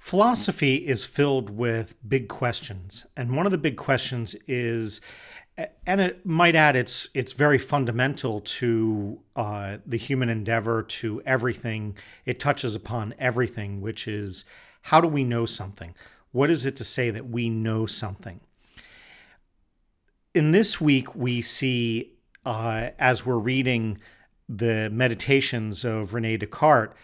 Philosophy is filled with big questions, and one of the big questions is, and it might add, it's very fundamental to the human endeavor, to everything. It touches upon everything, which is, how do we know something? What is it to say that we know something? In this week, we see, as we're reading the Meditations of Rene Descartes,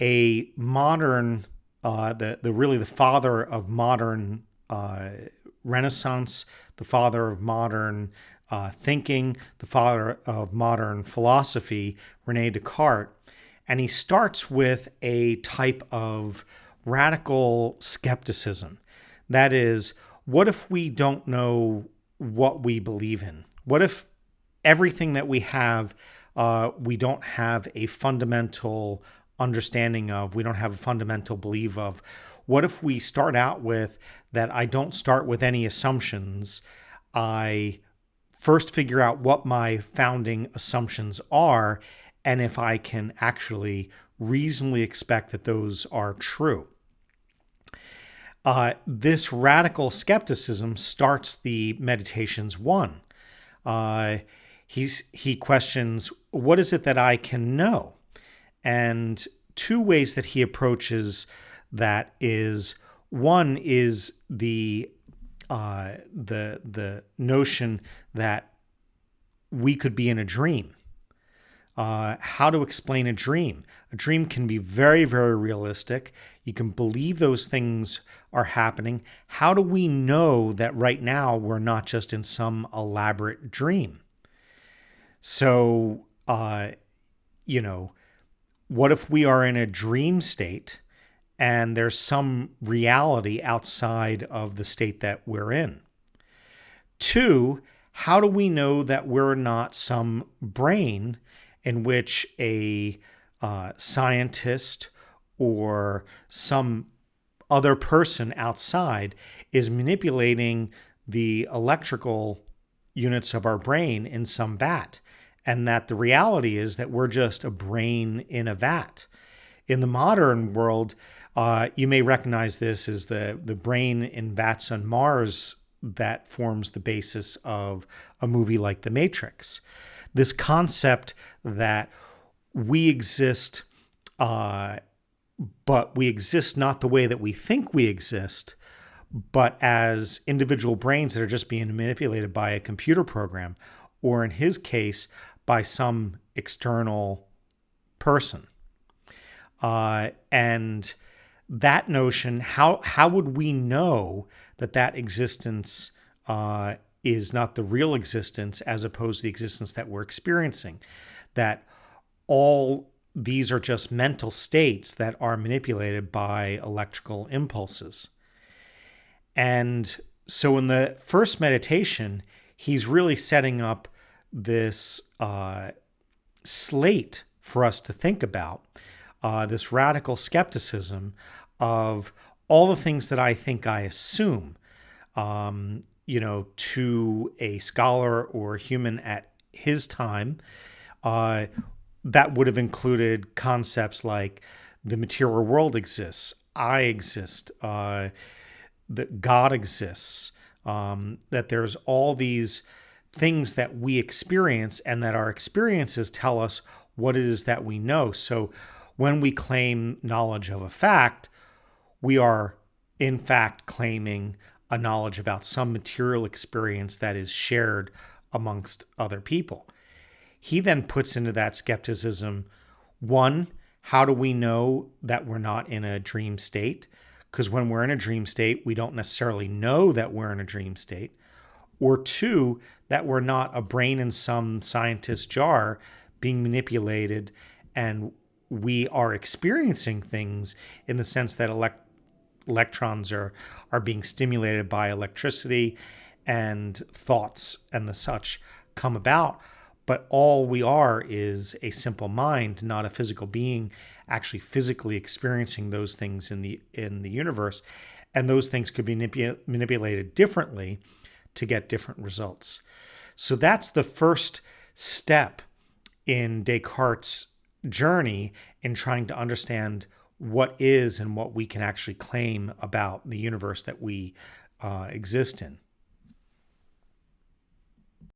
a modern, the father of modern Renaissance, the father of modern thinking, the father of modern philosophy, Rene Descartes. And he starts with a type of radical skepticism. That is, what if we don't know what we believe in? What if everything that we have, we don't have a fundamental understanding of, we don't have a fundamental belief of? What if we start out with that I don't start with any assumptions? I first figure out what my founding assumptions are, and if I can actually reasonably expect that those are true. This radical skepticism starts the Meditations 1. He questions, what is it that I can know? And two ways that he approaches that is, one is the notion that we could be in a dream. How to explain a dream? A dream can be very, very realistic. You can believe those things are happening. How do we know that right now we're not just in some elaborate dream? So, what if we are in a dream state and there's some reality outside of the state that we're in? Two, how do we know that we're not some brain in which a scientist or some other person outside is manipulating the electrical units of our brain in some vat, and that the reality is that we're just a brain in a vat? In the modern world, you may recognize this as the brain in vats on Mars that forms the basis of a movie like The Matrix. This concept that we exist, but we exist not the way that we think we exist, but as individual brains that are just being manipulated by a computer program, or in his case, by some external person. And that notion, how would we know that existence is not the real existence, as opposed to the existence that we're experiencing? That all these are just mental states that are manipulated by electrical impulses. And so in the first meditation, he's really setting up this slate for us to think about, this radical skepticism of all the things that I think I assume, to a scholar or human at his time, that would have included concepts like the material world exists, I exist, that God exists, that there's all these things that we experience, and that our experiences tell us what it is that we know. So when we claim knowledge of a fact, we are in fact claiming a knowledge about some material experience that is shared amongst other people. He then puts into that skepticism, one, how do we know that we're not in a dream state? Because when we're in a dream state, we don't necessarily know that we're in a dream state. Or two, that we're not a brain in some scientist's jar being manipulated, and we are experiencing things in the sense that electrons are being stimulated by electricity, and thoughts and the such come about. But all we are is a simple mind, not a physical being, actually physically experiencing those things in the universe. And those things could be manipulated differently to get different results. So that's the first step in Descartes' journey in trying to understand what is and what we can actually claim about the universe that we exist in.